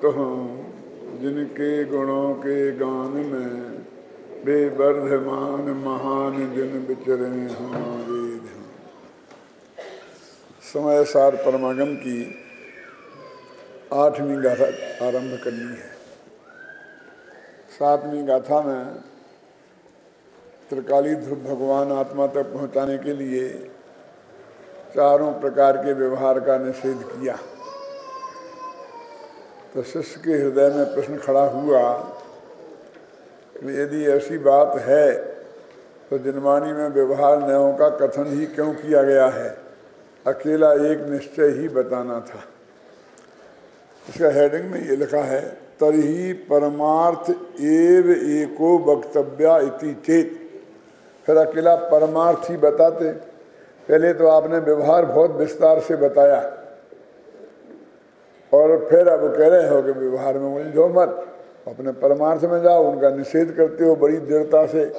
तो हूँ जिनके गुणों के गान में बेवर्धमान महान जिन विचरे हमारे ध्यान। समय सार परमागम की 8वीं गाथा आरंभ करनी है। 7वीं गाथा में त्रिकाली ध्रुव भगवान आत्मा तक पहुँचाने के लिए चारों प्रकार के व्यवहार का निषेध किया। तो शिष्य के हृदय में प्रश्न खड़ा हुआ कि यदि ऐसी बात है तो जिनवाणी में व्यवहार न्यायों का कथन ही क्यों किया गया है, अकेला एक निश्चय ही बताना था। इसका हेडिंग में ये लिखा है, तर्हि परमार्थ एव एको वक्तव्या इति चेत। फिर अकेला परमार्थ ही बताते। पहले तो आपने व्यवहार बहुत विस्तार से बताया और फिर अब कह रहे हो कि व्यवहार में उलझो मत, अपने परमार्थ में जाओ, उनका निषेध करते हो बड़ी दृढ़ता से।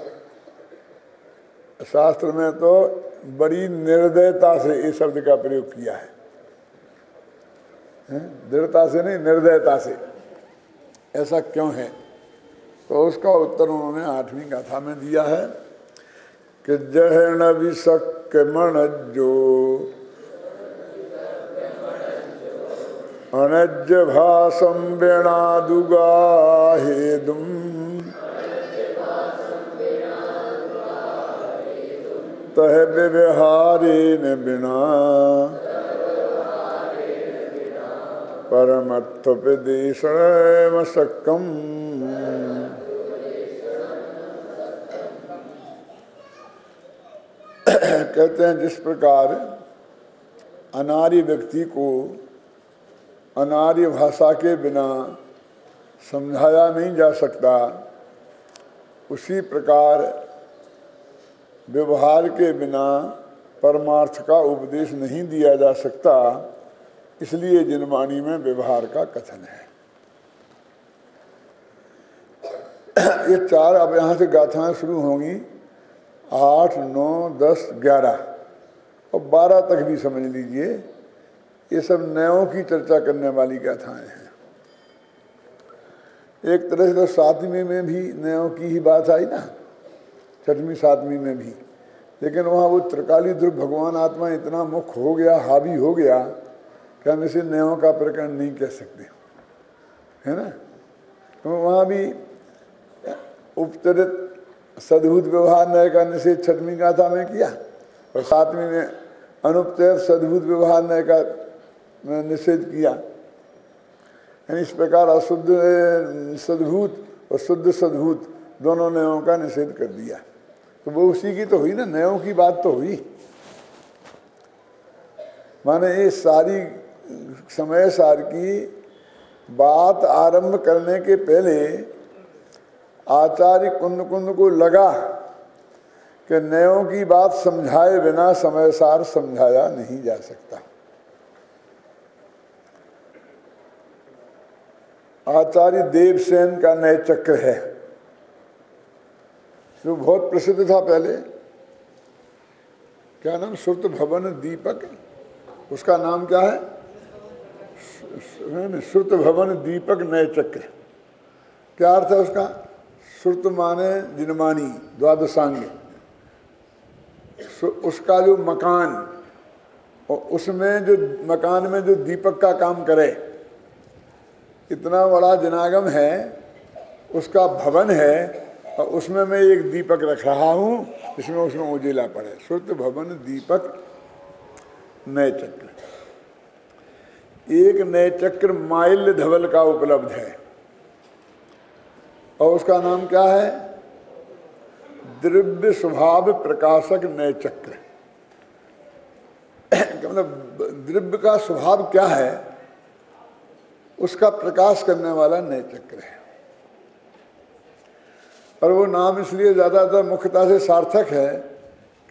शास्त्र में तो बड़ी निर्दयता से इस शब्द का प्रयोग किया है, दृढ़ता से नहीं, निर्दयता से। ऐसा क्यों है? तो उसका उत्तर उन्होंने 8वीं गाथा में दिया है कि जहन विशक्य मणज्जो अनज्य भाषं वेणादुगाहेदुम तह व्यवहारेण बिना परमर्थोपदेशमशक्यम। कहते हैं जिस प्रकार अनार्य व्यक्ति को अनार्य भाषा के बिना समझाया नहीं जा सकता, उसी प्रकार व्यवहार के बिना परमार्थ का उपदेश नहीं दिया जा सकता। इसलिए जिनवाणी में व्यवहार का कथन है। ये 4 अब यहाँ से गाथाएं शुरू होंगी, 8, 9, 10, 11 और 12 तक भी समझ लीजिए। ये सब न्यायों की चर्चा करने वाली गाथाएं हैं। एक तरह से तो 7वीं में भी न्यायों की ही बात आई ना, 6वीं 7वीं में भी, लेकिन वहाँ वो त्रिकाली ध्रुव भगवान आत्मा इतना मुख्य हो गया, हावी हो गया कि हम इसे न्यायों का प्रकरण नहीं कह सकते, है ना। तो वहाँ भी उपचरित सद्भूत व्यवहार न्याय का निषेध 6वीं गाथा में किया और 7वीं में अनुपचरित सद्भूत व्यवहार न्याय का निषेध किया। यानी इस प्रकार अशुद्ध सद्भूत और शुद्ध सद्भूत दोनों न्यायों का निषेध कर दिया। तो वो उसी की तो हुई ना, न्यायों की बात तो हुई। माने ये सारी समय सार की बात आरंभ करने के पहले आचार्य कुंद को लगा कि न्यायों की बात समझाए बिना समय सार समझाया नहीं जा सकता। आचार्य देवसेन का न्याय चक्र है जो बहुत प्रसिद्ध था पहले। क्या नाम? श्रुत भवन दीपक। उसका नाम क्या है? श्रुत भवन दीपक न्याय चक्र। क्या अर्थ है उसका? श्रुत माने जिनवाणी, द्वादशांग। उसका जो मकान और उसमें जो मकान में जो दीपक का काम करे, इतना बड़ा जिनागम है, उसका भवन है और उसमें मैं एक दीपक रख रहा हूँ, इसमें उसमें उजेला पड़े। श्रुत भवन दीपक नय चक्र। एक नय चक्र माल्य धवल का उपलब्ध है और उसका नाम क्या है? द्रव्य स्वभाव प्रकाशक नय चक्र। मतलब द्रव्य का स्वभाव क्या है, उसका प्रकाश करने वाला नय चक्र है। और वो नाम इसलिए ज़्यादातर मुख्यता से सार्थक है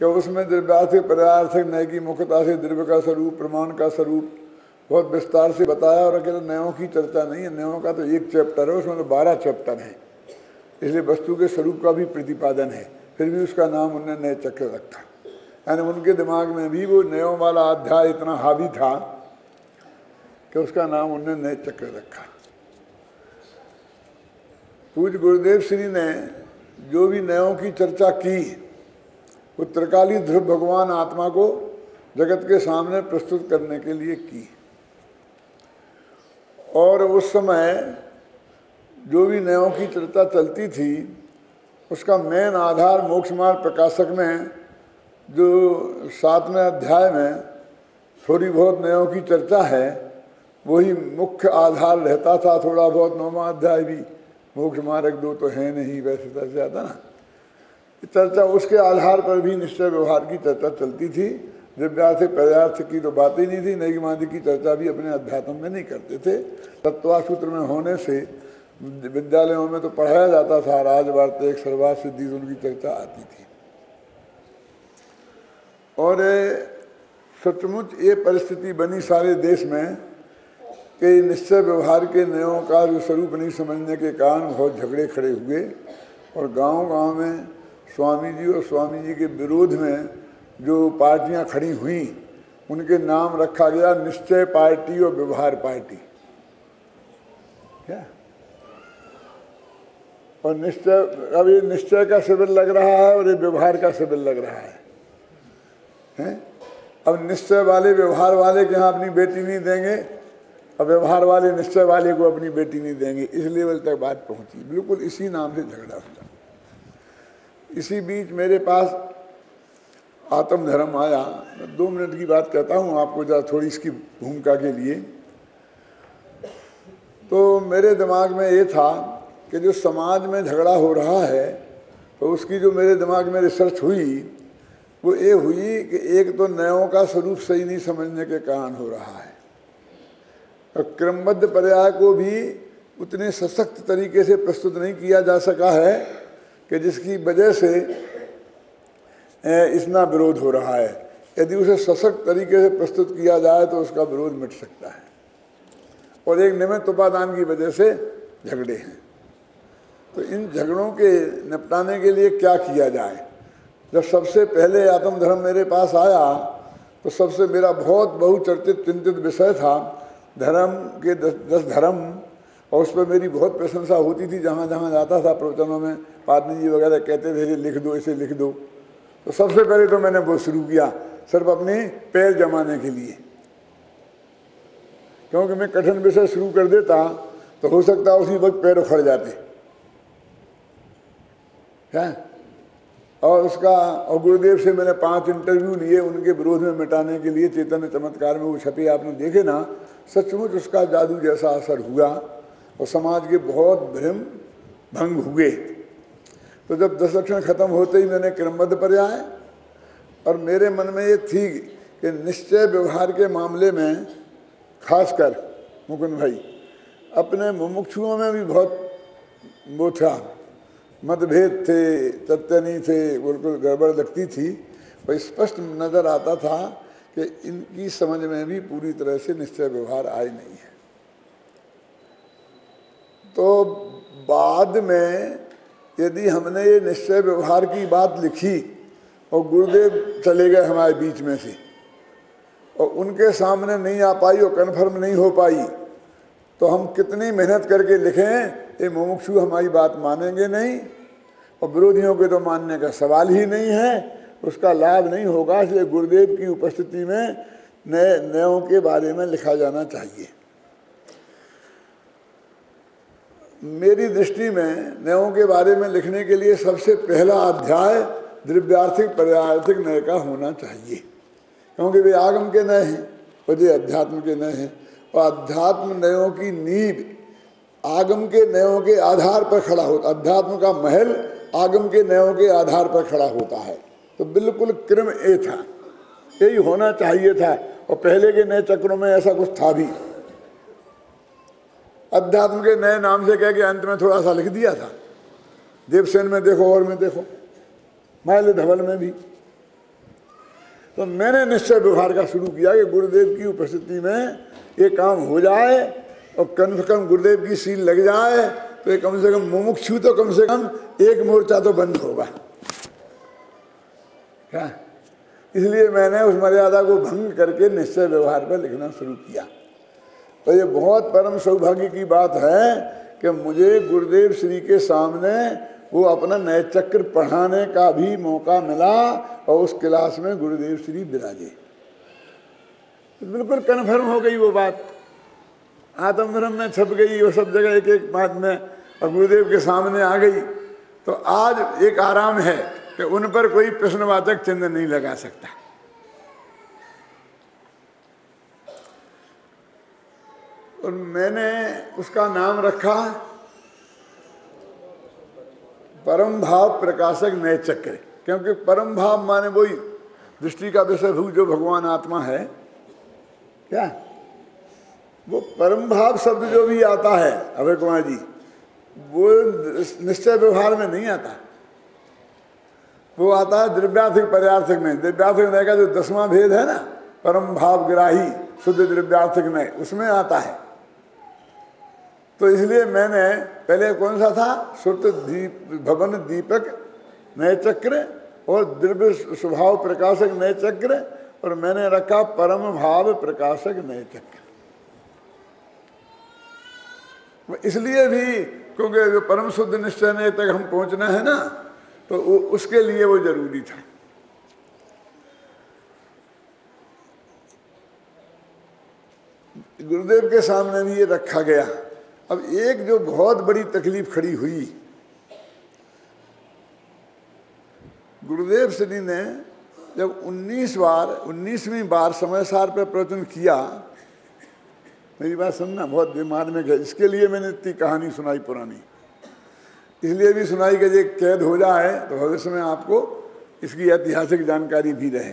कि उसमें द्रव्यार्थिक पदार्थक नय की मुख्यता से द्रव्य का स्वरूप, प्रमाण का स्वरूप बहुत विस्तार से बताया। और अकेले न्यायों की चर्चा नहीं है, न्यायों का तो एक चैप्टर है, उसमें तो 12 चैप्टर हैं, इसलिए वस्तु के स्वरूप का भी प्रतिपादन है। फिर भी उसका नाम उन्होंने न्याय चक्र रखा। यानी उनके दिमाग में भी वो न्यायों वाला अध्याय इतना हावी था कि उसका नाम उन्होंने न्याय चक्र रखा। पूज्य गुरुदेव श्री ने जो भी नयों की चर्चा की वो त्रिकाली ध्रुव भगवान आत्मा को जगत के सामने प्रस्तुत करने के लिए की। और उस समय जो भी नयों की चर्चा चलती थी उसका मेन आधार मोक्ष मार्ग प्रकाशक में जो 7वें अध्याय में थोड़ी बहुत नयों की चर्चा है वही मुख्य आधार रहता था। थोड़ा बहुत 9वां अध्याय भी मोक्ष मार्ग 2 तो है नहीं वैसे तो ज़्यादा ना, चर्चा उसके आधार पर भी निश्चय व्यवहार की चर्चा चलती थी। दिव्यार्थ पदार्थ की तो बात ही नहीं थी। नैगमादि की चर्चा भी अपने अध्यात्म में नहीं करते थे। तत्वासूत्र में होने से विद्यालयों में तो पढ़ाया जाता था, राजवार्तिक सर्वार्थ सिद्धि उनकी चर्चा आती थी। और सचमुच ये परिस्थिति बनी सारे देश में कि निश्चय व्यवहार के नियमों का जो स्वरूप नहीं समझने के कारण बहुत झगड़े खड़े हुए और गांव-गांव में स्वामी जी और स्वामी जी के विरोध में जो पार्टियां खड़ी हुई उनके नाम रखा गया निश्चय पार्टी और व्यवहार पार्टी। क्या और निश्चय, अब ये निश्चय का शिविर लग रहा है और ये व्यवहार का शिविर लग रहा है? अब निश्चय वाले व्यवहार वाले के यहाँ अपनी बेटी नहीं देंगे और व्यवहार वाले निश्चय वाले को अपनी बेटी नहीं देंगे। इस लेवल तक बात पहुंची। बिल्कुल इसी नाम से झगड़ा हुआ। इसी बीच मेरे पास आत्मधर्म आया। मैं 2 मिनट की बात कहता हूँ आपको जरा थोड़ी इसकी भूमिका के लिए। तो मेरे दिमाग में ये था कि जो समाज में झगड़ा हो रहा है तो उसकी जो मेरे दिमाग में रिसर्च हुई वो ये हुई कि एक तो नयों का स्वरूप सही नहीं समझने के कारण हो रहा है और क्रमबद्ध पर्याय को भी उतने सशक्त तरीके से प्रस्तुत नहीं किया जा सका है कि जिसकी वजह से इतना विरोध हो रहा है। यदि उसे सशक्त तरीके से प्रस्तुत किया जाए तो उसका विरोध मिट सकता है। और एक निमित्त उपादान की वजह से झगड़े हैं। तो इन झगड़ों के निपटाने के लिए क्या किया जाए? जब सबसे पहले आत्मधर्म मेरे पास आया तो सबसे मेरा बहुत बहुचर्चित चिंतित विषय था धर्म के 10 धर्म। और उस पर मेरी बहुत प्रशंसा होती थी। जहाँ जहाँ जाता था प्रवचनों में पाटनी जी वगैरह कहते थे लिख दो, इसे लिख दो। तो सबसे पहले तो मैंने वो शुरू किया सिर्फ अपने पैर जमाने के लिए, क्योंकि मैं कठिन विषय शुरू कर देता तो हो सकता उसी वक्त पैर उखड़ जाते क्या। और गुरुदेव से मैंने 5 इंटरव्यू लिए उनके विरोध में मिटाने के लिए। चैतन्य चमत्कार में वो छपे आपने देखे ना। सचमुच उसका जादू जैसा असर हुआ और समाज के बहुत भ्रम भंग हुए। तो जब 10 लक्षण खत्म होते ही मैंने क्रमबद्ध पर्याय और मेरे मन में ये थी कि निश्चय व्यवहार के मामले में खासकर मुकुंद भाई अपने मुमुक्षुओं में भी बहुत वो था, मतभेद थे, तथ्य नहीं थे, बिल्कुल गड़बड़ लगती थी। पर स्पष्ट नज़र आता था कि इनकी समझ में भी पूरी तरह से निश्चय व्यवहार आए नहीं है। तो बाद में यदि हमने ये निश्चय व्यवहार की बात लिखी और गुरुदेव चले गए हमारे बीच में से और उनके सामने नहीं आ पाई और कन्फर्म नहीं हो पाई तो हम कितनी मेहनत करके लिखें ये मुमुक्षु हमारी बात मानेंगे नहीं और विरोधियों के तो मानने का सवाल ही नहीं है, उसका लाभ नहीं होगा। इसलिए गुरुदेव की उपस्थिति में नयों के बारे में लिखा जाना चाहिए। मेरी दृष्टि में नयों के बारे में लिखने के लिए सबसे पहला अध्याय द्रव्यार्थिक पर्यायार्थिक नय का होना चाहिए, क्योंकि वे आगम के नय हैं और ये अध्यात्म के नय हैं। और अध्यात्म नयों की नींव आगम के नयों के आधार पर खड़ा होता। अध्यात्म का महल आगम के नयों के आधार पर खड़ा होता है। तो बिल्कुल क्रम ए था, यही होना चाहिए था। और पहले के नए चक्रों में ऐसा कुछ था भी। अध्यात्म के नए नाम से कह के अंत में थोड़ा सा लिख दिया था। देवसेन में देखो और में देखो, माइल धवल में भी। तो मैंने निश्चय व्यवहार का शुरू किया कि गुरुदेव की उपस्थिति में ये काम हो जाए और कम से कम गुरुदेव की सील लग जाए तो ये कम से कम मुमुक्षु तो कम से कम एक मोर्चा तो बंद होगा क्या। इसलिए मैंने उस मर्यादा को भंग करके निश्चय व्यवहार पर लिखना शुरू किया। तो ये बहुत परम सौभाग्य की बात है कि मुझे गुरुदेव श्री के सामने वो अपना नए चक्र पढ़ाने का भी मौका मिला और उस क्लास में गुरुदेव श्री विराजे। बिल्कुल कन्फर्म हो गई वो बात, आत्मधर्म में छप गई, वो सब जगह एक एक बात में और गुरुदेव के सामने आ गई। तो आज एक आराम है कि उन पर कोई प्रश्नवाचक चिन्ह नहीं लगा सकता। और मैंने उसका नाम रखा परम भाव प्रकाशक नए चक्र, क्योंकि परम भाव माने वही दृष्टि का विषय भू जो भगवान आत्मा है। क्या वो परम भाव शब्द जो भी आता है अभय कुमार जी, वो निश्चय व्यवहार में नहीं आता, वो आता है द्रव्यार्थिक पर्यार्थिक में। द्रव्यार्थिक में का जो 10वां भेद है ना, परम भाव ग्राही शुद्ध द्रव्यार्थिक में, उसमें आता है। तो इसलिए मैंने पहले कौन सा था, श्रुत भवन दीपक नए चक्र और द्रव्य स्वभाव प्रकाशक नए चक्र, और मैंने रखा परम भाव प्रकाशक नए चक्र। इसलिए भी क्योंकि जो परम शुद्ध निश्चय ने तक हम पहुंचना है ना, तो उसके लिए वो जरूरी था। गुरुदेव के सामने भी ये रखा गया। अब एक जो बहुत बड़ी तकलीफ खड़ी हुई, गुरुदेव श्री ने जब 19वीं बार समय सार पर प्रवचन किया, मेरी बात सुनना, बहुत दिमाग में गया, इसके लिए मैंने इतनी कहानी सुनाई पुरानी, इसलिए भी सुनाई कि ये कैद हो जाए तो भविष्य में आपको इसकी ऐतिहासिक जानकारी भी रहे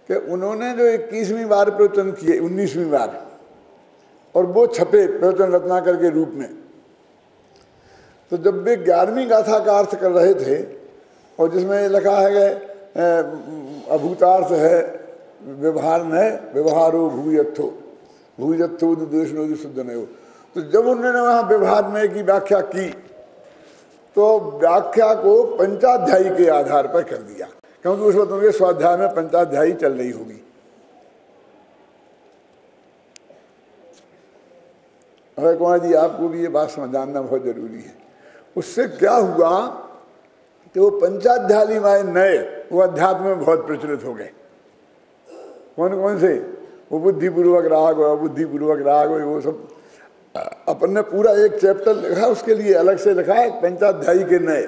कि उन्होंने जो 21वीं बार प्रवचन किए, 19वीं बार, और वो छपे प्रवचन रत्नाकर के रूप में। तो जब वे 11वीं गाथा का अर्थ कर रहे थे, और जिसमें लिखा है कि अभूतार्थ है व्यवहार न व्यवहारो भूयत्थो भूयत्थो द्वेषनो शुद्ध न हो, तो जब उन्होंने वहाँ व्यवहार में की व्याख्या की, तो व्याख्या को पंचाध्यायी के आधार पर कर दिया, क्योंकि उस वक्त उनके स्वाध्याय में पंचाध्यायी चल रही होगी। अरे कुमार जी, आपको भी ये बात समझाना बहुत जरूरी है। उससे क्या हुआ कि वो पंचाध्यायी माए नए वो अध्यात्म में बहुत प्रचलित हो गए। कौन कौन से? वो बुद्धिपूर्वक राग, बुद्धिपूर्वक राग, वो सब अपन ने पूरा एक चैप्टर लिखा, उसके लिए अलग से लिखा है पंचाध्यायी के नए।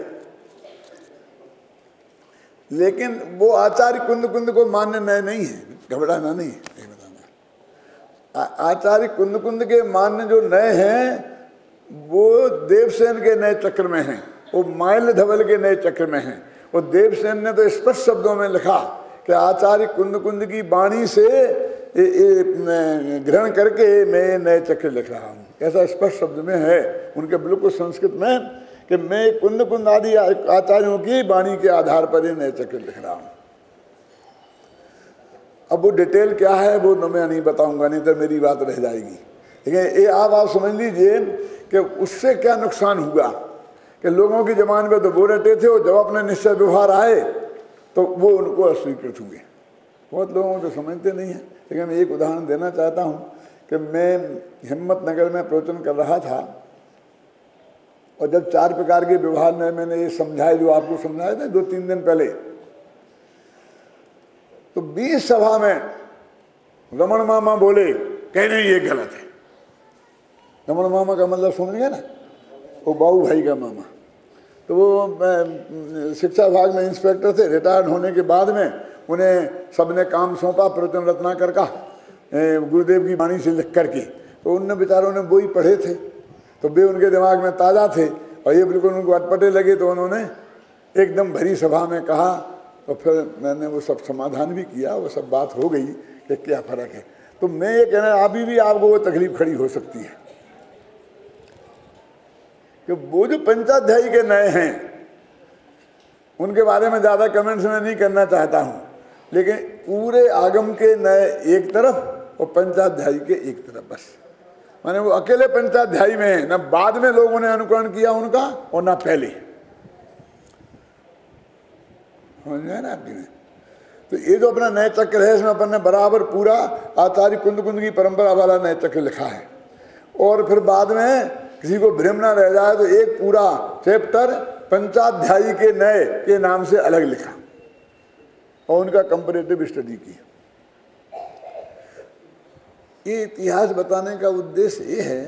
लेकिन वो आचार्य कुंद को मान्य नए नहीं है, घबराना नहीं है। आचार्य कुंद के मान्य जो नए हैं वो देवसेन के नए चक्र में हैं, वो माइल धवल के नए चक्र में हैं। और देवसेन ने तो स्पष्ट शब्दों में लिखा कि आचार्य कुंद की वाणी से ग्रहण करके मैं नए चक्र लिख रहा हूँ, ऐसा स्पष्ट शब्द में है उनके बिल्कुल संस्कृत में कि मैं कुंद आदि आचार्यों की वाणी के आधार पर ही नए चक्र लिख रहा हूँ। अब वो डिटेल क्या है वो मैं नहीं बताऊंगा, नहीं तो मेरी बात रह जाएगी। लेकिन ये आप समझ लीजिए कि उससे क्या नुकसान हुआ कि लोगों की जबान पे तो वो रटे थे, और जब अपने निश्चय व्यवहार आए तो वो उनको अस्वीकृत हुए। बहुत लोगों को तो समझते नहीं है। लेकिन मैं एक उदाहरण देना चाहता हूँ कि मैं हिम्मतनगर में प्रवचन कर रहा था, और जब 4 प्रकार के व्यवहार में मैंने ये समझाए जो आपको समझाए थे 2-3 दिन पहले, तो 20 सभा में रमण मामा बोले कह नहीं ये गलत है। रमण मामा का मतलब समझ गए ना, वो बाबू भाई का मामा। तो वो शिक्षा विभाग में इंस्पेक्टर थे, रिटायर्ड होने के बाद में उन्हें सबने काम सौंपा प्रवचन रत्नाकर का गुरुदेव की वाणी से लिख करके। तो उन बेचारों ने वो ही पढ़े थे, तो वे उनके दिमाग में ताज़ा थे और ये बिल्कुल उनको अटपटे लगे। तो उन्होंने एकदम भरी सभा में कहा, तो फिर मैंने वो सब समाधान भी किया, वो सब बात हो गई कि क्या फ़र्क है। तो मैं ये कहना, अभी भी आपको वो तकलीफ खड़ी हो सकती है कि वो जो पंचाध्यायी के नए हैं उनके बारे में ज़्यादा कमेंट्स में नहीं करना चाहता हूँ, लेकिन पूरे आगम के नए एक तरफ और पंचाध्यायी के एक तरफ, बस माने वो अकेले पंचाध्यायी में है, न बाद में लोगों ने अनुकरण किया उनका और न पहले। समझ गए ना आपकी? तो ये जो अपना नए चक्र है, इसमें अपन ने बराबर पूरा आचार्य कुंद की परंपरा वाला नए चक्र लिखा है। और फिर बाद में किसी को भ्रम ना रह जाए तो एक पूरा चैप्टर पंचाध्यायी के नए के नाम से अलग लिखा और उनका कंपैरेटिव स्टडी की। ये इतिहास बताने का उद्देश्य ये है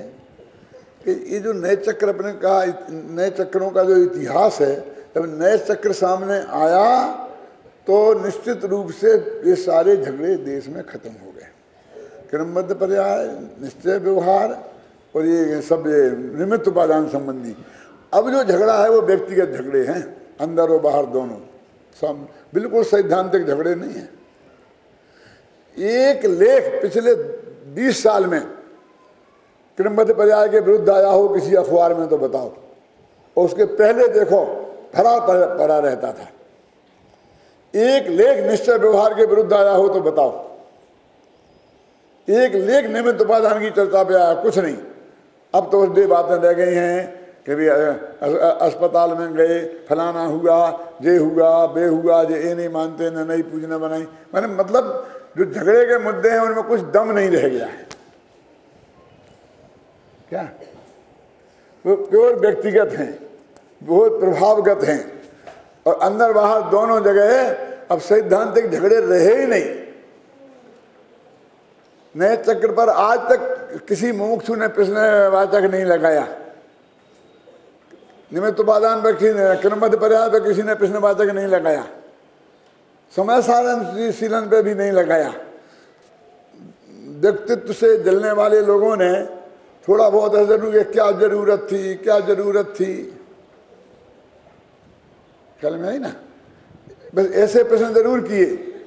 कि ये जो नए चक्र अपने कहा, नए चक्रों का जो इतिहास है, जब नए चक्र सामने आया तो निश्चित रूप से ये सारे झगड़े देश में खत्म हो गए। क्रमबद्ध पर्याय, निश्चय व्यवहार और ये सब ये निमित्त उपादान संबंधी। अब जो झगड़ा है वो व्यक्तिगत झगड़े हैं, अंदर और बाहर दोनों, सब बिल्कुल सैद्धांतिक झगड़े नहीं हैं। एक लेख पिछले 20 साल में क्रमबद्ध पर्याय के विरुद्ध आया हो किसी अखबार में तो बताओ, और उसके पहले देखो फरा पड़ा रहता था। एक लेख निश्चय व्यवहार के विरुद्ध आया हो तो बताओ, एक लेख निमित्त उपादान की चर्चा पे आया, कुछ नहीं। अब तो दे बातें रह गई हैं कि भी अस्पताल में गए, फलाना हुआ, जे हुआ, बे हुआ, जे ये नहीं मानते, न नई पूजना बनाई। मैंने मतलब जो झगड़े के मुद्दे हैं उनमें कुछ दम नहीं रह गया है। क्या वो प्योर व्यक्तिगत हैं, बहुत प्रभावगत हैं, और अंदर बाहर दोनों जगह अब सैद्धांतिक झगड़े रहे ही नहीं। नए चक्र पर आज तक किसी मुमुक्षु ने प्रश्नवाचक नहीं लगाया, निमित्त उपादान पर किसी ने, क्रमबद्ध पर्याय पर किसी ने प्रश्नवाचक नहीं लगाया, समय साधन शीलन पे भी नहीं लगाया। व्यक्तित्व से जलने वाले लोगों ने थोड़ा बहुत ऐसा कि क्या जरूरत थी, क्या जरूरत थी, ख्याल में आई ना, बस ऐसे प्रश्न जरूर किए,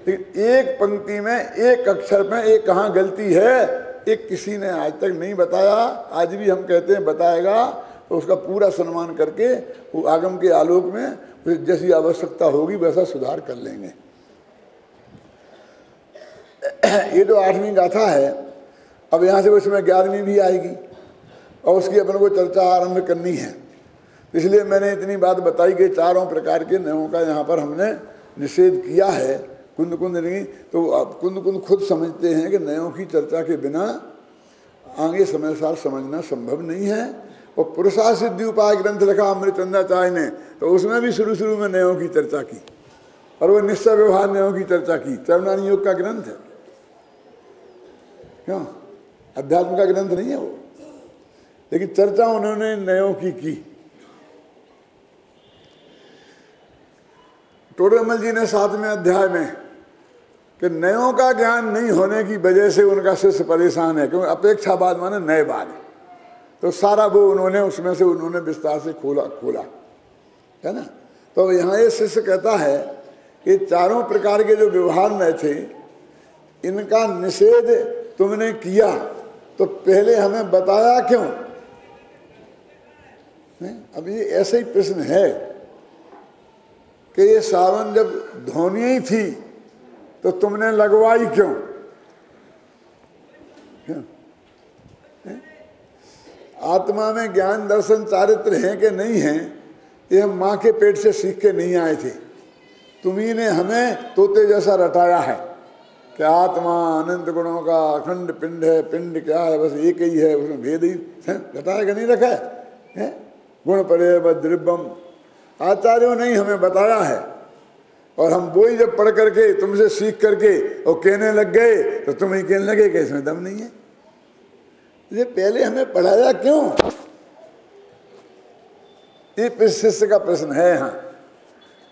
लेकिन एक पंक्ति में, एक अक्षर में एक कहाँ गलती है, एक किसी ने आज तक नहीं बताया। आज भी हम कहते हैं बताएगा तो उसका पूरा सम्मान करके वो आगम के आलोक में जैसी आवश्यकता होगी वैसा सुधार कर लेंगे। ये जो 8वीं गाथा है, अब यहाँ से उसमें 11वीं भी आएगी और उसकी अपन को चर्चा आरंभ करनी है। इसलिए मैंने इतनी बात बताई कि चारों प्रकार के नयों का यहाँ पर हमने निषेध किया है। कुंद कुंद नहीं तो आप कुंद कुंद खुद समझते हैं कि नयों की चर्चा के बिना आगे समय सार समझना संभव नहीं है। और पुरुषार्थ सिद्धि उपाय ग्रंथ लिखा अमृतचंद्राचार्य ने, तो उसमें भी शुरू में नयों की चर्चा की, और वो निश्चय व्यवहार नयों की चर्चा की। चरणानी योग का ग्रंथ है, क्यों अध्यात्म का ग्रंथ नहीं है वो, लेकिन चर्चा उन्होंने नयों की। टोडरमल जी ने 7वें अध्याय में कि नयों का ज्ञान नहीं होने की वजह से उनका शिष्य परेशान है, क्योंकि अपेक्षावाद माने नएवाद, तो सारा वो उन्होंने उसमें से उन्होंने विस्तार से खोला है ना। तो यहाँ ये शिष्य कहता है कि चारों प्रकार के जो व्यवहार नए थे इनका निषेध तुमने किया, तो पहले हमें बताया क्यों? अब ये ऐसा ही प्रश्न है कि ये सावन जब धोनी ही थी तो तुमने लगवाई क्यों? आत्मा में ज्ञान दर्शन चारित्र हैं कि नहीं है, ये हम माँ के पेट से सीख के नहीं आए थे। तुम्ही ने हमें तोते जैसा रटाया है कि आत्मा अनंत गुणों का अखंड पिंड है, पिंड क्या है, बस एक ही है, उसमें भेद ही रटाया कि नहीं रखा है? गुण परे द्रिव्यम, आचार्यों ने हमें बताया है, और हम वो ही जब पढ़ करके तुमसे सीख करके और कहने लग गए तो तुम ही कहने लगे कि इसमें दम नहीं है। ये पहले हमें पढ़ाया क्यों? ये शिष्य का प्रश्न है। यहाँ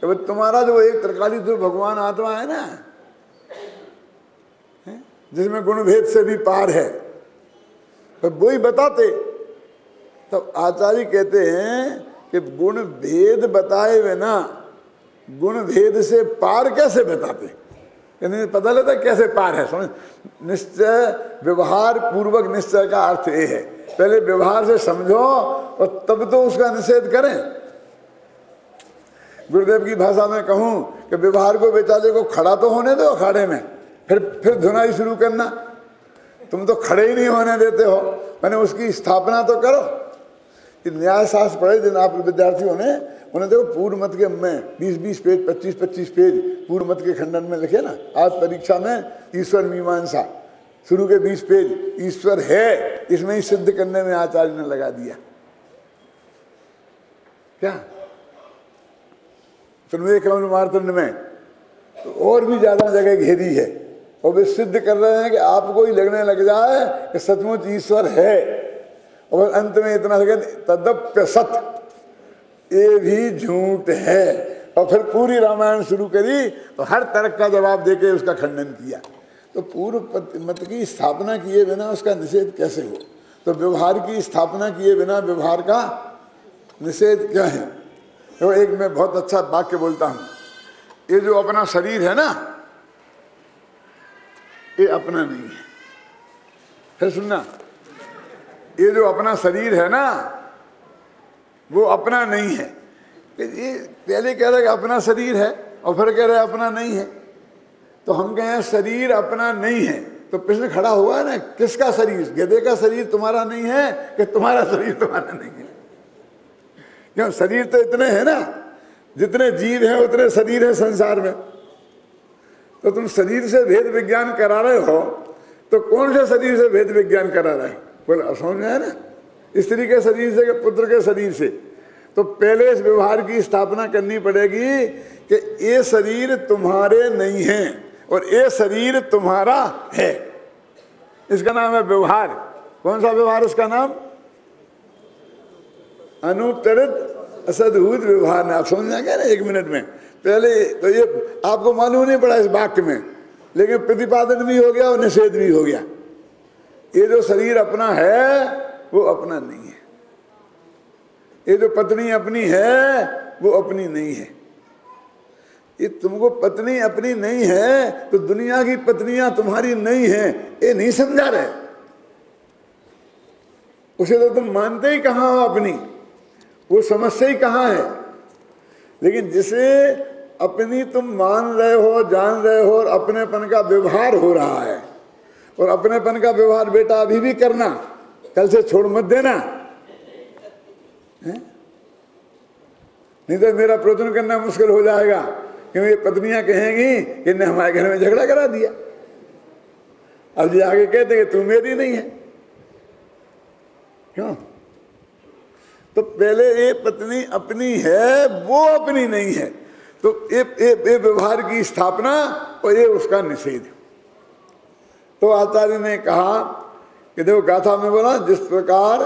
तो तुम्हारा जो एक त्रिकाली जो भगवान आत्मा है ना, जिसमें गुण भेद से भी पार है, तो वो ही बताते। तो आचार्य कहते हैं कि गुण भेद बताए बिना गुण भेद से पार कैसे बताते? यानी पता लगता कैसे पार है, समझ। निश्चय व्यवहार पूर्वक निश्चय का अर्थ ये है, पहले व्यवहार से समझो और तब तो उसका निषेध करें। गुरुदेव की भाषा में कहूं कि व्यवहार को बेचारे को खड़ा तो होने दो अखाड़े में, फिर धुनाई शुरू करना। तुम तो खड़े ही नहीं होने देते हो, मैंने उसकी स्थापना तो करो। कि न्याय शास्त्र पढ़े जिन आप विद्यार्थियों ने, उन्हें देखो पूर्व मत के में 20-20 पेज 25-25 पेज पूर्व मत के खंडन में लिखे ना। आज परीक्षा में ईश्वर मीमांसा शुरू के 20 पेज ईश्वर है, इसमें ही सिद्ध करने में आचार्य ने लगा दिया। क्या तन्मय कमल मार्तंड में तो और भी ज्यादा जगह घेरी है, और वे सिद्ध कर रहे हैं कि आपको ही लगने लग जाए कि सचमुच ईश्वर है, और अंत में इतना तदप्य सत, ये भी झूठ है। और फिर पूरी रामायण शुरू करी तो हर तर्क का जवाब देके उसका खंडन किया। तो पूर्व मत की स्थापना किए बिना उसका निषेध कैसे हो? तो व्यवहार की स्थापना किए बिना व्यवहार का निषेध क्या है? तो एक मैं बहुत अच्छा वाक्य बोलता हूं, ये जो अपना शरीर है ना, ये अपना नहीं है। फिर सुनना, ये जो अपना शरीर है ना, वो अपना नहीं है। ये पहले कह रहे कि अपना शरीर है और फिर कह रहे अपना नहीं है। तो हम कहें शरीर अपना नहीं है, तो प्रश्न खड़ा हुआ ना, किसका शरीर? गधे का शरीर तुम्हारा नहीं है कि तुम्हारा शरीर तुम्हारा नहीं है? क्यों, शरीर तो इतने हैं ना, जितने जीव हैं उतने शरीर है संसार में। तो तुम शरीर से भेद विज्ञान करा रहे हो, तो कौन से शरीर से भेद विज्ञान करा रहे हो? बोले समझ में है ना, स्त्री के शरीर से कि पुत्र के शरीर से? तो पहले इस व्यवहार की स्थापना करनी पड़ेगी कि ये शरीर तुम्हारे नहीं है और ये शरीर तुम्हारा है। इसका नाम है व्यवहार। कौन सा व्यवहार? उसका नाम अनुत्तरित असद्भूत व्यवहार। आप समझ जाएंगे ना 1 मिनट में। पहले तो ये आपको मालूम नहीं पड़ा इस वाक्य में, लेकिन प्रतिपादन भी हो गया और निषेध भी हो गया। ये जो शरीर अपना है वो अपना नहीं है, ये जो पत्नी अपनी है वो अपनी नहीं है। ये तुमको पत्नी अपनी नहीं है तो दुनिया की पत्नियां तुम्हारी नहीं है, ये नहीं समझा रहे। उसे तो तुम मानते ही कहाँ हो अपनी, वो समझते ही कहाँ है। लेकिन जिसे अपनी तुम मान रहे हो, जान रहे हो, और अपनेपन का व्यवहार हो रहा है, और अपनेपन का व्यवहार बेटा अभी भी करना, कल से छोड़ मत देना है? नहीं तो मेरा प्रवचन करना मुश्किल हो जाएगा, क्योंकि ये पत्नियां कहेंगी कि इन्हें हमारे घर में झगड़ा करा दिया। अब ये आगे कहते कि तू मेरी नहीं है। क्यों? तो पहले ये पत्नी अपनी है, वो अपनी नहीं है। तो ये व्यवहार की स्थापना और ये उसका निषेध। तो आचार्य ने कहा कि देखो, गाथा में बोला, जिस प्रकार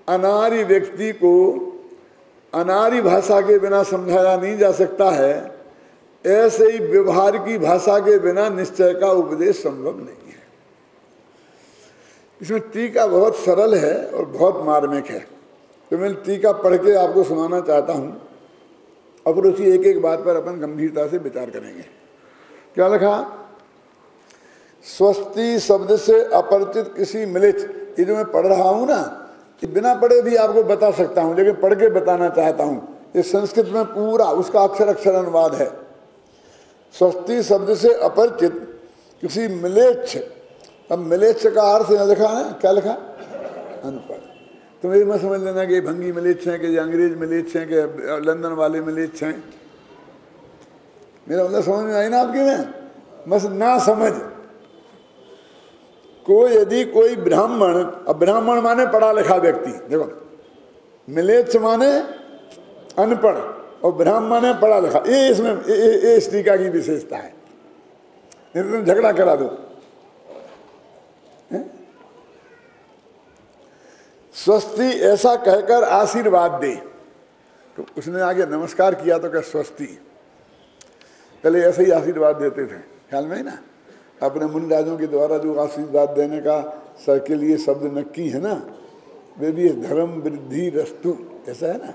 अनारी व्यक्ति को अनारी भाषा के बिना समझाया नहीं जा सकता है, ऐसे ही व्यवहार की भाषा के बिना निश्चय का उपदेश संभव नहीं है। इसमें टीका बहुत सरल है और बहुत मार्मिक है, तो मैं टीका पढ़ के आपको सुनाना चाहता हूं। अब उसी एक एक बात पर अपन गंभीरता से विचार करेंगे। क्या लिखा? स्वस्ति शब्द से अपरिचित किसी मिलित, ये जो मैं पढ़ रहा हूं ना, बिना पढ़े भी आपको बता सकता हूं, लेकिन पढ़ के बताना चाहता हूं। ये संस्कृत में पूरा उसका अक्षर अक्षर अनुवाद है। स्वस्ति शब्द से अपरिचित किसी मिलेच्छ, अब मिलेच्छ का अर्थ यहाँ लिखा है, क्या लिखा? अनपढ़। तो मेरी मत समझ लेना कि भंगी मिलेच्छ हैं, कि अंग्रेज मिलेच्छ हैं, कि लंदन वाले मिलेच्छ हैं। मेरा मतलब समझ में आई ना आपकी? में बस ना समझ को, यदि कोई ब्राह्मण, अब ब्राह्मण माने पढ़ा लिखा व्यक्ति, देखो मिलेच्छ माने अनपढ़ और ब्राह्मण माने पढ़ा लिखा, ये इसमें ये इस टीका की विशेषता है। नहीं तो तुम झगड़ा करा दो। स्वस्ति ऐसा कहकर आशीर्वाद दे। तो उसने आगे नमस्कार किया तो क्या स्वस्ति, पहले ऐसे ही आशीर्वाद देते थे, ख्याल में ही ना, अपने मुनि राजों के द्वारा जो आशीर्वाद देने का सर के लिए शब्द नक्की है ना, वे भी धर्म वृद्धि रस्तु, ऐसा है ना।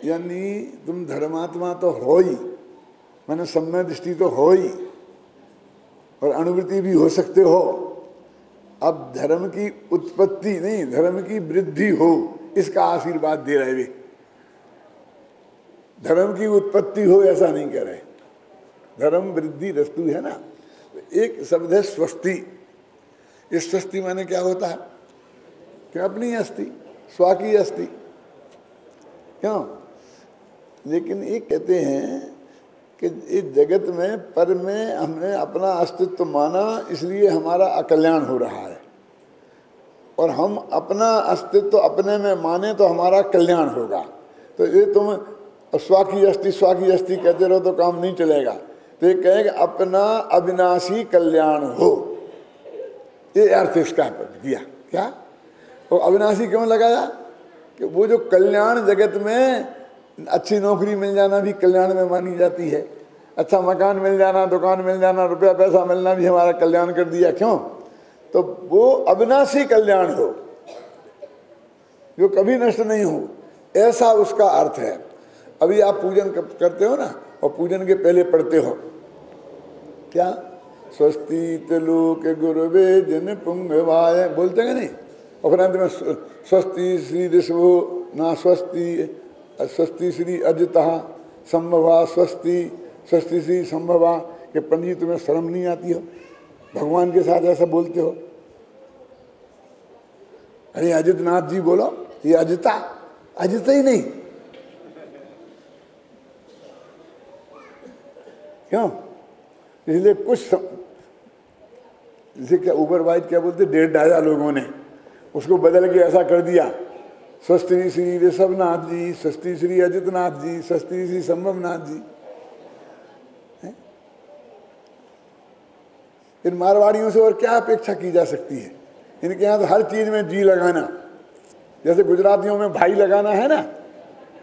यानी तुम धर्मात्मा तो हो ही, माने सम्य दृष्टि तो हो ही, और अनुवृत्ति भी हो सकते हो। अब धर्म की उत्पत्ति नहीं, धर्म की वृद्धि हो, इसका आशीर्वाद दे रहे वे। धर्म की उत्पत्ति हो ऐसा नहीं कह रहे। धर्म वृद्धि रस्तु है ना। एक शब्द है स्वस्ति। इस स्वस्ति माने क्या होता है? कि अपनी अस्थि, स्वा की अस्थि। क्यों? लेकिन ये कहते हैं कि इस जगत में पर में हमने अपना अस्तित्व माना, इसलिए हमारा अकल्याण हो रहा है, और हम अपना अस्तित्व अपने में माने तो हमारा कल्याण होगा। तो ये तुम स्वा की अस्थि कहते रहो तो काम नहीं चलेगा। तो ये कहेंगे अपना अविनाशी कल्याण हो, ये अर्थ इसका किया। क्या वो अविनाशी क्यों लगाया? कि वो जो कल्याण जगत में अच्छी नौकरी मिल जाना भी कल्याण में मानी जाती है, अच्छा मकान मिल जाना, दुकान मिल जाना, रुपया पैसा मिलना भी हमारा कल्याण कर दिया। क्यों? तो वो अविनाशी कल्याण हो जो कभी नष्ट नहीं हो, ऐसा उसका अर्थ है। अभी आप पूजन करते हो ना, और पूजन के पहले पढ़ते हो क्या? स्वस्ति त्रिलोक गुरुवे जिन पुंगवाय, बोलते हैं नहीं? और फिर अंत में स्वस्ति श्री ऋषभो ना स्वस्ति श्री अजिता संभवा, स्वस्ति श्री संभवा। कि पंडित तुम्हें शर्म नहीं आती हो? भगवान के साथ ऐसा बोलते हो? अरे अजित नाथ जी बोलो, ये अजिता ही नहीं। क्यों? इसलिए कुछ जैसे क्या ऊबर वाइट क्या बोलते, 1.5 लोगों ने उसको बदल के ऐसा कर दिया, स्वस्ति श्री ऋषभनाथ जी, स्वस्ति श्री अजितनाथ जी, स्वस्ति श्री संभवनाथ जी। इन मारवाड़ियों से और क्या अपेक्षा की जा सकती है? इनके यहाँ तो हर चीज में जी लगाना, जैसे गुजरातियों में भाई लगाना है ना,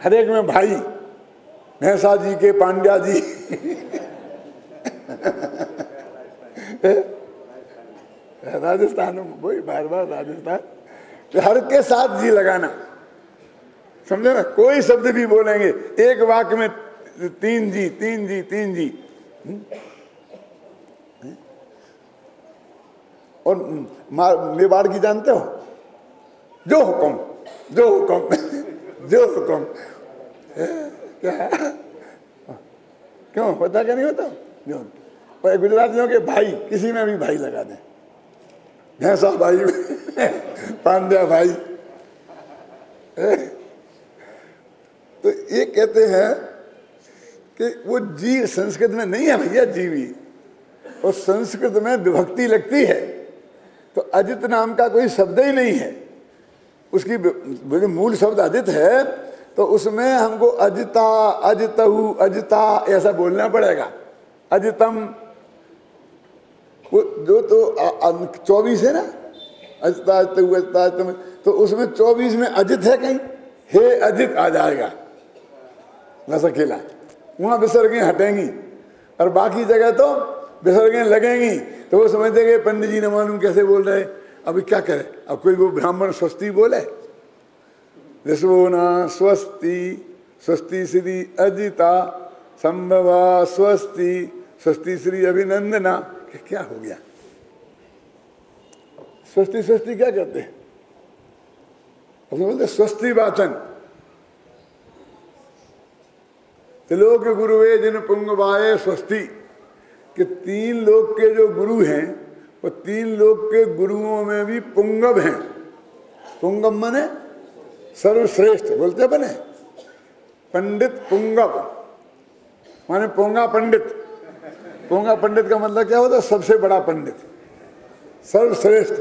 हर एक में भाई, भैंसा जी के पांड्या जी राजस्थान में वही बार राजस्थान, हर के साथ जी लगाना, समझे ना? कोई शब्द भी बोलेंगे एक वाक्य में 3 जी। और मेवाड़ की जानते हो? जो हुक्म क्या? क्यों होता क्या नहीं होता? जो पर गुजरातियों के भाई किसी में भी भाई लगा दें, भैंसा भाई पांड्या भाई। तो ये कहते हैं कि वो जी संस्कृत में नहीं है भैया, जीवी, और संस्कृत में विभक्ति लगती है। तो अजित नाम का कोई शब्द ही नहीं है, उसकी जो मूल शब्द अजित है, तो उसमें हमको अजिता, अजितहु, अजिता ऐसा बोलना पड़ेगा। अजितम, वो जो तो 24 है ना, अजिता अजितहु अजिता अजितम, तो उसमें 24 में अजित है कहीं, हे अजित आ जाएगा बस अकेला, वहां विसर्गें हटेंगी, और बाकी जगह तो विसर्गें लगेंगी। तो वो समझते कि पंडित जी ने मालूम कैसे बोल रहे, अभी क्या करे? अब कोई वो ब्राह्मण स्वस्ति बोले, ऋषभो न स्वस्ति श्री अजिता संभवा, स्वस्ति श्री अभिनंदना। क्या हो गया? स्वस्ति क्या कहते हैं? उसमें बोलते स्वस्ति वाचन, त्रिलोक गुरुवे जिन पुंगवाए स्वस्ति। कि 3 लोक के जो गुरु हैं, वो 3 लोक के गुरुओं में भी पुंगव हैं। पुंगव माने सर्वश्रेष्ठ, बोलते बने पंडित पुंगव माने पोंगा पंडित। पोंगा पंडित का मतलब क्या होता है? सबसे बड़ा पंडित, सर्वश्रेष्ठ।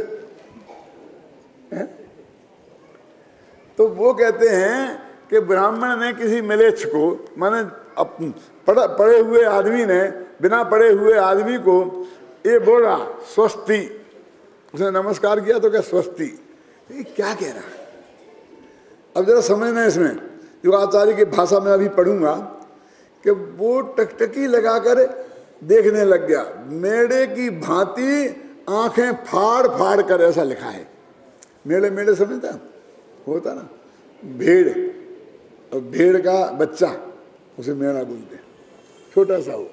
तो वो कहते हैं कि ब्राह्मण ने किसी मिलेच्छ को, माने पढ़े हुए आदमी ने बिना पढ़े हुए आदमी को ये बोला स्वस्ति, उसने नमस्कार किया तो क्या स्वस्ति? ये क्या कह रहा है? अब जरा समझना इसमें, जो आचार्य की भाषा में अभी पढ़ूंगा, कि वो टकटकी लगाकर देखने लग गया, मेढ़े की भांति आंखें फाड़ फाड़ कर, ऐसा लिखा है। मेढ़े समझता होता ना, भेड़, और भेड़ का बच्चा उसे मेढ़ा बोलते हैं, छोटा सा हो,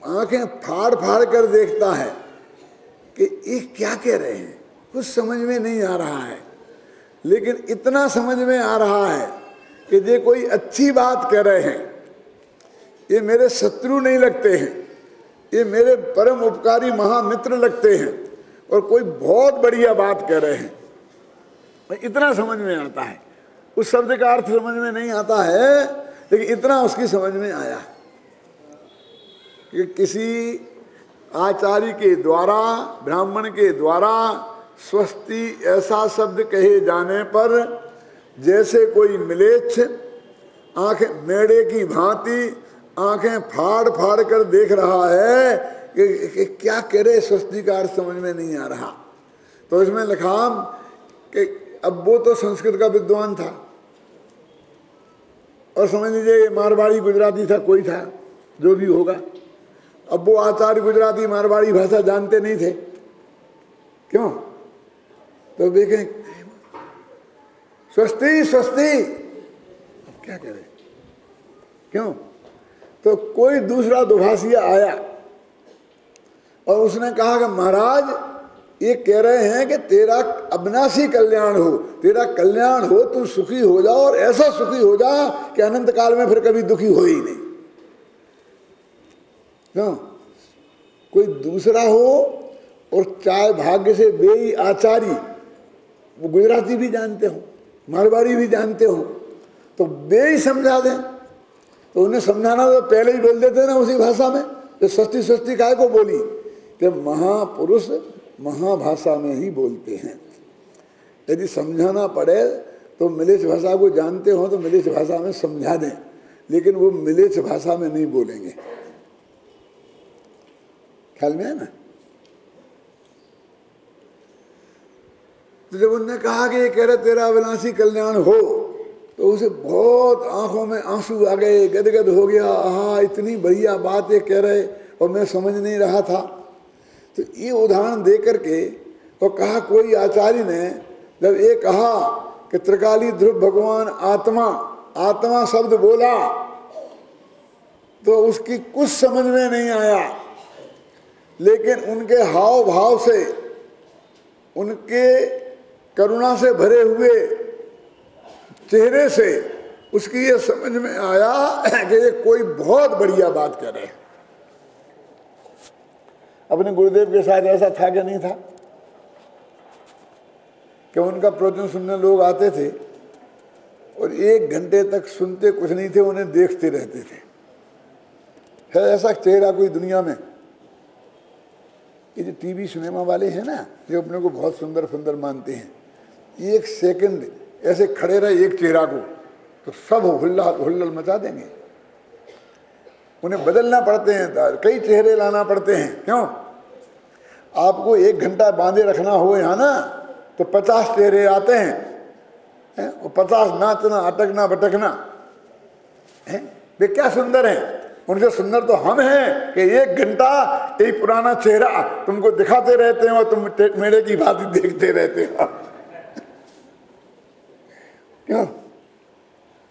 आंखें फाड़ फाड़ कर देखता है कि ये क्या कह रहे हैं, कुछ समझ में नहीं आ रहा है। लेकिन इतना समझ में आ रहा है कि ये कोई अच्छी बात कह रहे हैं, ये मेरे शत्रु नहीं लगते हैं, ये मेरे परम उपकारी महामित्र लगते हैं, और कोई बहुत बढ़िया बात कह रहे हैं। इतना समझ में आता है। उस शब्द का अर्थ समझ में नहीं आता है लेकिन इतना उसकी समझ में आया कि किसी आचार्य के द्वारा, ब्राह्मण के द्वारा स्वस्ति ऐसा शब्द कहे जाने पर जैसे कोई मिलेच्छ आंखें मेढ़े की भांति आंखें फाड़ फाड़ कर देख रहा है कि क्या कह रहे, स्वस्ति का अर्थ समझ में नहीं आ रहा। तो इसमें लिखा कि अब वो तो संस्कृत का विद्वान था और समझ लीजिए मारवाड़ी गुजराती था, कोई था जो भी होगा। अब वो आचार्य गुजराती मारवाड़ी भाषा जानते नहीं थे, क्यों? तो देखें स्वस्ति स्वस्ति, अब क्या करें, क्यों? तो कोई दूसरा दुभाषिया आया और उसने कहा कि महाराज ये कह रहे हैं कि तेरा अविनाशी कल्याण हो, तेरा कल्याण हो, तू सुखी हो जा और ऐसा सुखी हो जा कि अनंत काल में फिर कभी दुखी हो ही नहीं। क्यों? कोई दूसरा हो और चाहे भाग्य से बेई आचार्य, वो गुजराती भी जानते हो, मारवाड़ी भी जानते हो, तो बेई समझा दें। तो उन्हें समझाना तो पहले ही बोल देते ना उसी भाषा में। तो सस्ती सस्ती काय को बोली कि महापुरुष महाभाषा में ही बोलते हैं। यदि समझाना पड़े तो मिलेच्छ भाषा को जानते हो तो मिलेच्छ भाषा में समझा दें, लेकिन वो मिलेच्छ भाषा में नहीं बोलेंगे। ख्याल में है ना? तो जब उनने कहा कि ये कह रहे तेरा अविनाशी कल्याण हो, तो उसे बहुत आंखों में आंसू आ गए, गदगद हो गया। हाँ, इतनी बढ़िया बात ये कह रहे और मैं समझ नहीं रहा था। तो ये उदाहरण दे करके और कहा, कोई आचार्य ने जब ये कहा कि त्रिकाली ध्रुव भगवान आत्मा, आत्मा शब्द बोला तो उसकी कुछ समझ में नहीं आया, लेकिन उनके हाव भाव से, उनके करुणा से भरे हुए चेहरे से उसकी ये समझ में आया कि ये कोई बहुत बढ़िया बात कह रहे हैं। अपने गुरुदेव के साथ ऐसा था कि नहीं था कि उनका प्रवचन सुनने लोग आते थे और 1 घंटे तक सुनते कुछ नहीं थे, उन्हें देखते रहते थे। है ऐसा चेहरा कोई दुनिया में? ये जो टीवी सिनेमा वाले हैं ना, जो अपने को बहुत सुंदर सुंदर मानते हैं, 1 सेकंड ऐसे खड़े रहे एक चेहरा को तो सब हुल्लड़ मचा देंगे। उन्हें बदलना पड़ते हैं, कई चेहरे लाना पड़ते हैं। क्यों? आपको 1 घंटा बांधे रखना हो यहाँ ना तो 50 चेहरे आते हैं और 50 नाचना अटकना भटकना है। वे क्या सुंदर हैं, उनसे सुंदर तो हम हैं कि 1 घंटा एक पुराना चेहरा तुमको दिखाते रहते हैं और तुम मेरे की बात देखते रहते हो। क्यों?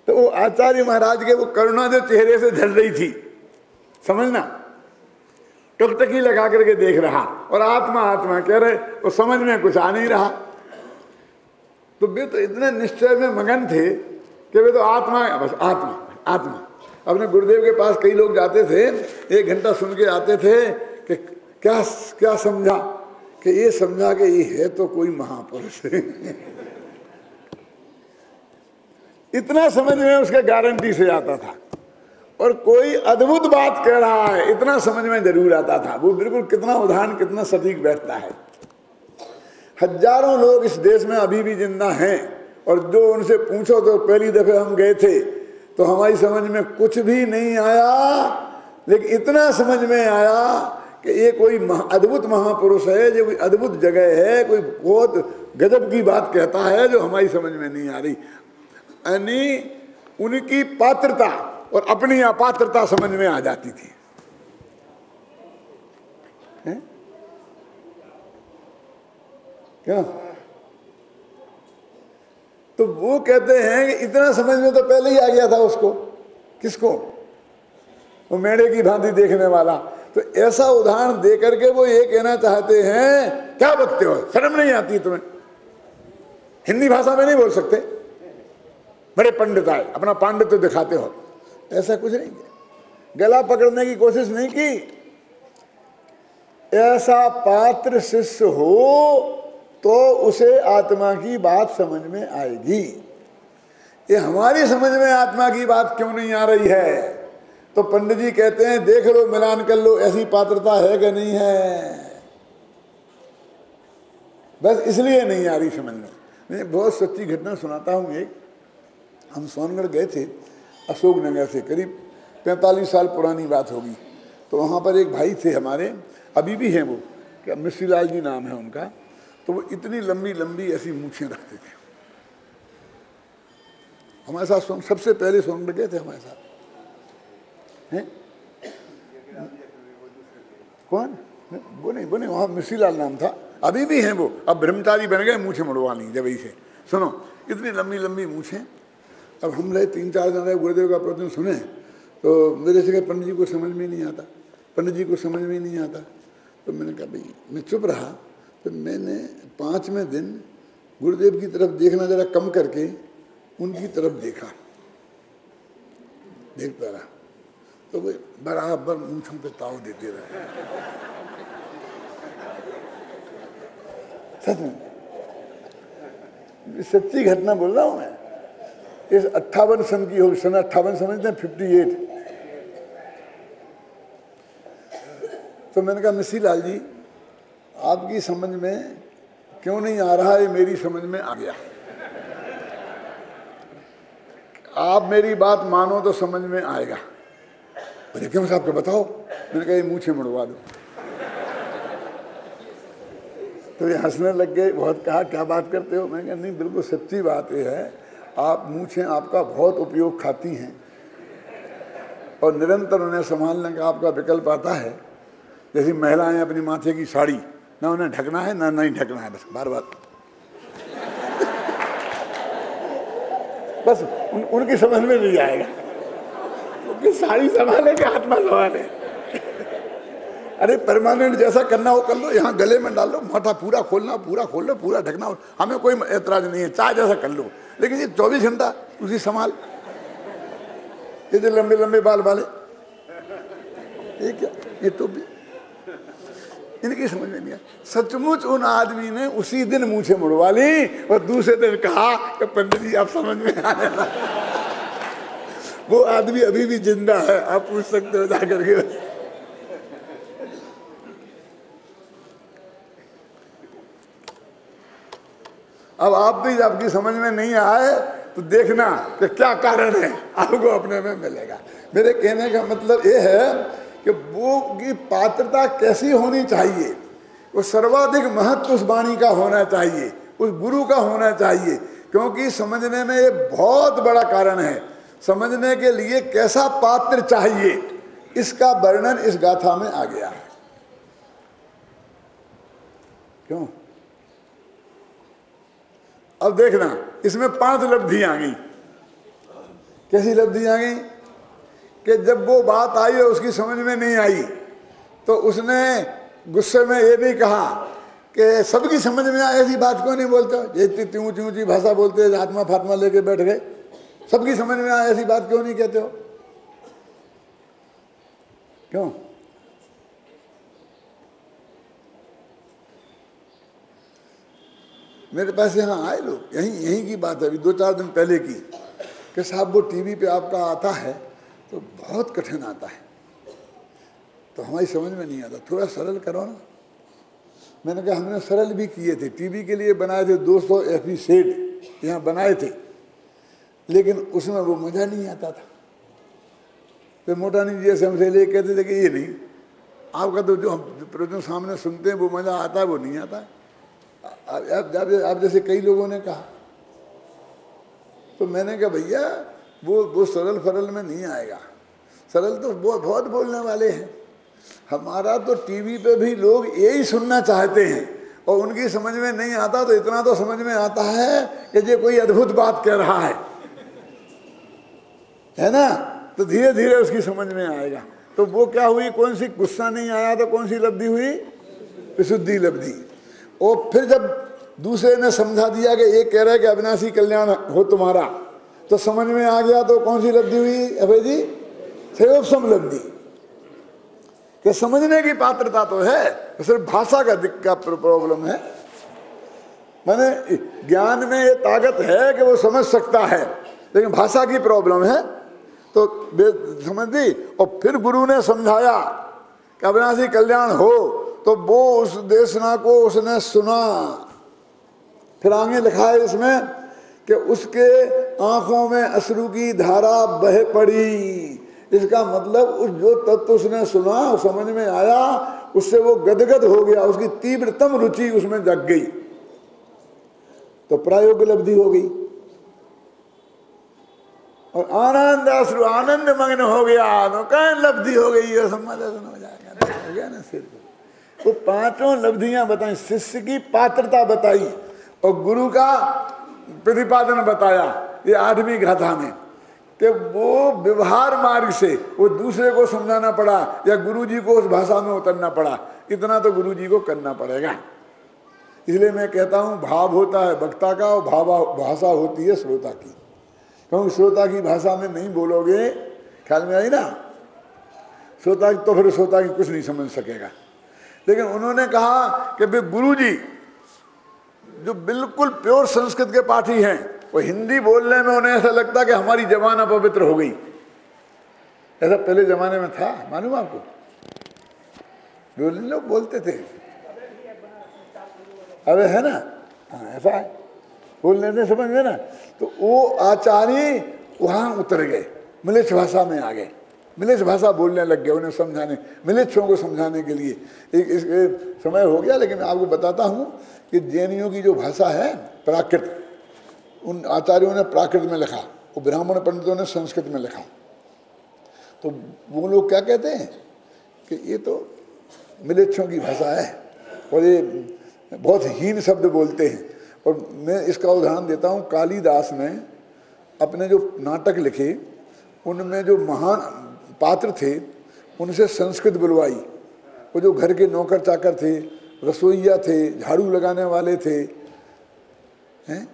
तो वो आचार्य महाराज के वो करुणा जो चेहरे से झल रही थी, समझना, टकटकी लगा करके देख रहा और आत्मा आत्मा कह रहे, वो समझ में कुछ आ नहीं रहा। तो वे तो इतने निश्चय में मगन थे कि वे तो आत्मा, बस आत्मा आत्मा। अपने गुरुदेव के पास कई लोग जाते थे, 1 घंटा सुन के आते थे कि क्या क्या समझा, कि ये समझा कि ये है तो कोई महापुरुष। इतना समझ में उसके गारंटी से आता था। और कोई अद्भुत बात कह रहा है, इतना समझ में जरूर आता था। वो बिल्कुल कितना उदाहरण कितना सटीक बैठता है। हजारों लोग इस देश में अभी भी जिंदा हैं और जो उनसे पूछो तो पहली दफे हम गए थे तो हमारी समझ में कुछ भी नहीं आया, लेकिन इतना समझ में आया कि ये कोई अद्भुत महापुरुष है, जो कोई अद्भुत जगह है, कोई बहुत गजब की बात कहता है जो हमारी समझ में नहीं आ रही। यानी उनकी पात्रता और अपनी अपात्रता समझ में आ जाती थी। है? क्या? तो वो कहते हैं कि इतना समझ में तो पहले ही आ गया था उसको। किसको? वो मेढ़े की भांति देखने वाला। तो ऐसा उदाहरण दे करके वो ये कहना चाहते हैं, क्या बकते हो, शर्म नहीं आती तुम्हें? हिंदी भाषा में नहीं बोल सकते? बड़े पंडित आए, अपना पांडित्य दिखाते हो। ऐसा कुछ नहीं किया, गला पकड़ने की कोशिश नहीं की। ऐसा पात्र शिष्य हो तो उसे आत्मा की बात समझ में आएगी। ये हमारी समझ में आत्मा की बात क्यों नहीं आ रही है? तो पंडित जी कहते हैं देख लो, मिलान कर लो, ऐसी पात्रता है कि नहीं है। बस इसलिए नहीं आ रही समझ में। मैं बहुत सच्ची घटना सुनाता हूँ। एक हम सोनगढ़ गए थे अशोकनगर से, करीब 45 साल पुरानी बात होगी। तो वहाँ पर एक भाई थे हमारे, अभी भी हैं वो, क्या मिश्रीलाल जी नाम है उनका। तो वो इतनी लंबी लंबी ऐसी मूछें रखते थे। हमारे साथ सबसे पहले सोनगढ़ गए थे हमारे साथ। हैं कौन? वो नहीं वहाँ मिश्रीलाल नाम था, अभी भी हैं वो। अब ब्रह्मचारी बन गए, मूछें मुड़वा ली जब से। सुनो, इतनी लंबी लंबी मूछें। अब हम रहे 3-4 दिन रहे, गुरुदेव का प्रवचन सुने। तो मेरे से कहा पंडित जी को समझ में नहीं आता, पंडित जी को समझ में नहीं आता। तो मैंने कहा भाई, मैं चुप रहा। तो मैंने 5वें दिन गुरुदेव की तरफ देखना जरा कम करके उनकी तरफ देखा, देखता रहा। तो वो बराबर मूंछों पे ताव देते रहे। सच में, सच्ची घटना बोल रहा हूं मैं। इस 58 सन की होगी, सन 58 समझते हैं, 58। तो मैंने कहा मिश्रीलाल जी, आपकी समझ में क्यों नहीं आ रहा है? मेरी समझ में आ गया। आप मेरी बात मानो तो समझ में आएगा। बोले क्यों साहब को बताओ। मैंने कहा ये मूछें मुड़वा दो। तो ये हंसने लग गए, बहुत कहा क्या बात करते हो। मैंने कहा नहीं, बिल्कुल सच्ची बात ये है, आप मूछें आपका बहुत उपयोग खाती हैं और निरंतर उन्हें संभालने का आपका विकल्प आता है। जैसी महिलाएं अपनी माथे की साड़ी, ना उन्हें ढकना है ना नहीं ढकना है, बस बार बार बस उनकी समझ में नहीं आएगा। उनकी साड़ी संभाले कि आत्मा संभाले। अरे परमानेंट जैसा करना हो कर लो, यहाँ गले में डाल लो, माथा पूरा खोलना, पूरा खोल लो, पूरा ढकना, हमें कोई एतराज नहीं है, चाहे जैसा कर लो। लेकिन ये 24 घंटा उसी संभाल, ये जो लंबे लंबे बाल वाले, ये क्या, ये तो भी इनकी समझ में नहीं आया। सचमुच उन आदमी ने उसी दिन मूछें मुड़वा ली और दूसरे दिन कहा कि पंडित जी आप समझ में आने लगा। वो आदमी अभी भी जिंदा है, आप पूछ सकते हो जाकर के। अब आप भी आपकी समझ में नहीं आए तो देखना कि क्या कारण है, आपको अपने में मिलेगा। मेरे कहने का मतलब ये है कि वो की पात्रता कैसी होनी चाहिए, वो सर्वाधिक महत्व उस वाणी का होना चाहिए, उस गुरु का होना चाहिए। क्योंकि समझने में ये बहुत बड़ा कारण है। समझने के लिए कैसा पात्र चाहिए, इसका वर्णन इस गाथा में आ गया है। क्यों? अब देखना, इसमें 5 लब्धि आ गई। कैसी लब्धि आ गई? कि जब वो बात आई और उसकी समझ में नहीं आई तो उसने गुस्से में ये नहीं कहा कि सबकी समझ में आए, ऐसी बात क्यों नहीं बोलते हो? ये इतनी ऊंची ऊंची भाषा बोलते हैं, आत्मा फात्मा लेके बैठ गए, सबकी समझ में आए ऐसी बात क्यों नहीं कहते हो? क्यों? मेरे पास यहाँ आए लोग, यहीं की बात है, अभी 2-4 दिन पहले की, कि साहब वो टीवी पे आपका आता है तो बहुत कठिन आता है, तो हमारी समझ में नहीं आता, थोड़ा सरल करो ना। मैंने कहा हमने सरल भी किए थे, टीवी के लिए बनाए थे, 200 FP सेट यहाँ बनाए थे, लेकिन उसमें वो मज़ा नहीं आता था। तो मोटानी जी जैसे हमसे ले कहते थे कि ये नहीं, आपका तो जो हम प्रवचन सामने सुनते हैं वो मज़ा आता है, वो नहीं आता। आप जैसे कई लोगों ने कहा, तो मैंने कहा भैया वो सरल फरल में नहीं आएगा। सरल तो बहुत बोलने वाले हैं। हमारा तो टीवी पे भी लोग यही सुनना चाहते हैं और उनकी समझ में नहीं आता, तो इतना तो समझ में आता है कि ये कोई अद्भुत बात कह रहा है ना, तो धीरे धीरे उसकी समझ में आएगा। तो वो क्या हुई, कौन सी, गुस्सा नहीं आया तो कौन सी लब्धि हुई? विशुद्धि लब्धि। और फिर जब दूसरे ने समझा दिया कि एक कह रहा है कि अविनाशी कल्याण हो तुम्हारा, तो समझ में आ गया, तो कौन सी लब्धि हुई अभय जी? क्षयोपशम लब्धि। कि समझने की पात्रता तो है, सिर्फ भाषा का प्रॉब्लम है। माने ज्ञान में ये ताकत है कि वो समझ सकता है, लेकिन भाषा की प्रॉब्लम है। तो समझ दी। और फिर गुरु ने समझाया कि अविनाशी कल्याण हो, तो वो उस देशना को उसने सुना। फिर आगे लिखा है इसमें कि उसके आंखों में अश्रु की धारा बह पड़ी। इसका मतलब उस जो तत्व उसने सुना, समझ में आया, उससे वो गदगद हो गया, उसकी तीव्रतम रुचि उसमें जग गई, तो प्रायोगिक लब्धि हो गई। और आनंद अश्रु आनंद मग्न हो गया, तो कहीं लब्धि हो गई, ये समाधान हो जाएगा, हो गया ना सिर। तो पांचों लब्धियां बताई, शिष्य की पात्रता बताई और गुरु का प्रतिपादन बताया ये 8वीं गाथा में, कि वो व्यवहार मार्ग से वो दूसरे को समझाना पड़ा या गुरु जी को उस भाषा में उतरना पड़ा, इतना तो गुरु जी को करना पड़ेगा। इसलिए मैं कहता हूँ भाव होता है वक्ता का और भाषा होती है श्रोता की। क्योंकि श्रोता की भाषा में नहीं बोलोगे, ख्याल में आई ना, श्रोता तो फिर श्रोता की कुछ नहीं समझ सकेगा। लेकिन उन्होंने कहा कि भाई गुरु जी जो बिल्कुल प्योर संस्कृत के पाठी हैं, वो हिंदी बोलने में उन्हें ऐसा लगता कि हमारी जबान अपवित्र हो गई। ऐसा पहले जमाने में था, मालूम आपको, लोग बोलते थे, अबे है ना, हाँ ऐसा है, बोलने में समझ में ना। तो वो आचार्य वहाँ उतर गए, मिलिच भाषा में आ गए, मिलिच भाषा बोलने लग गए, उन्हें समझाने, मिलिच्छों को समझाने के लिए। एक समय हो गया, लेकिन मैं आपको बताता हूँ कि जैनियों की जो भाषा है प्राकृत, उन आचार्यों ने प्राकृत में लिखा, वो ब्राह्मण पंडितों ने संस्कृत में लिखा। तो वो लोग क्या कहते हैं कि ये तो मिलिच्छों की भाषा है और ये बहुत हीन शब्द बोलते हैं। और मैं इसका उदाहरण देता हूँ, कालिदास ने अपने जो नाटक लिखे उनमें जो महान पात्र थे उनसे संस्कृत बुलवाई। वो जो घर के नौकर चाकर थे, रसोइया थे, झाड़ू लगाने वाले थे, हैं,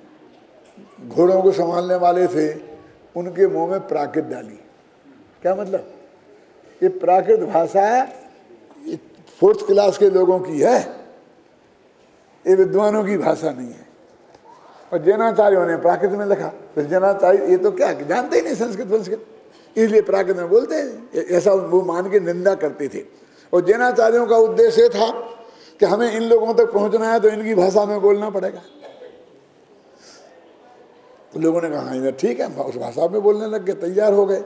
घोड़ों को संभालने वाले थे, उनके मुंह में प्राकृत डाली। क्या मतलब? ये प्राकृत भाषा 4th क्लास के लोगों की है, ये विद्वानों की भाषा नहीं है। और जैनाचार्यों ने प्राकृत में लिखा, तो जैनाचार्य ये तो क्या जानते ही नहीं संस्कृत, इसलिए प्राकृत में बोलते हैं, ऐसा वो मान के निंदा करते थे। और जैनाचार्यों का उद्देश्य था कि हमें इन लोगों तक पहुंचना है तो इनकी भाषा में बोलना पड़ेगा। तो लोगों ने कहा हाँ ठीक है, उस भाषा में बोलने लग गए, तैयार हो गए।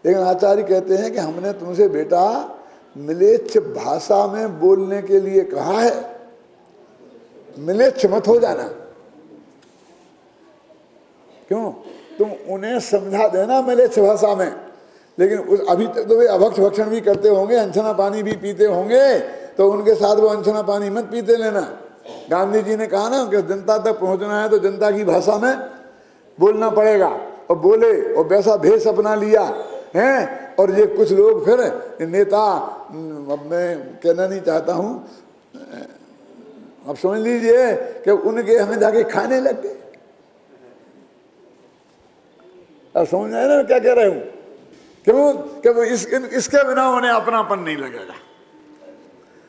लेकिन आचार्य कहते हैं कि हमने तुमसे बेटा मिलेच्छ भाषा में बोलने के लिए कहा है, मिलेच्छ मत हो जाना। क्यों? तुम उन्हें समझा देना मिलेच्छ भाषा में, लेकिन अभी तक तो वे अभक्ष भक्षण भी करते होंगे, अनछना पानी भी पीते होंगे, तो उनके साथ वो अनछना पानी मत पीते लेना। गांधी जी ने कहा ना कि जनता तक पहुंचना है तो जनता की भाषा में बोलना पड़ेगा, और बोले और वैसा भेष अपना लिया है। और ये कुछ लोग फिर नेता, अब मैं कहना नहीं चाहता हूँ, अब समझ लीजिए कि उनके हमें जाके खाने लग गए। अब समझ आए ना क्या कह रहे हूँ? क्यों? कि वो इसके बिना उन्हें अपनापन नहीं लगेगा।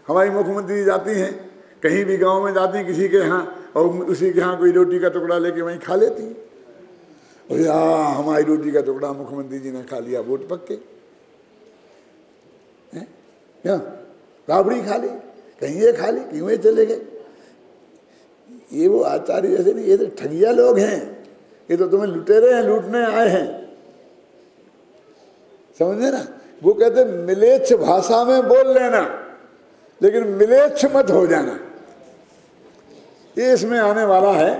हमारी मुख्यमंत्री जी जाती हैं कहीं भी गांव में, जाती किसी के यहाँ, और उसी के यहाँ कोई रोटी का टुकड़ा लेके वहीं खा लेती। और यहाँ हमारी रोटी का टुकड़ा मुख्यमंत्री जी ने खा लिया, वोट पक्के, क्या राबड़ी खा ली, कहीं ये खा ली, कहीं वे चले गए। ये वो आचार्य जैसे नहीं, ये तो ठगिया लोग हैं, ये तो तुम्हें लुटेरे हैं, लूटने आए हैं, समझे ना। वो कहते मिलेच्छ भाषा में बोल लेना, लेकिन मिलेच्छ मत हो जाना। ये इसमें आने वाला है।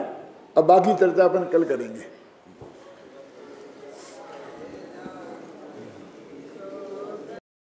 अब बाकी चर्चा अपन कल करेंगे।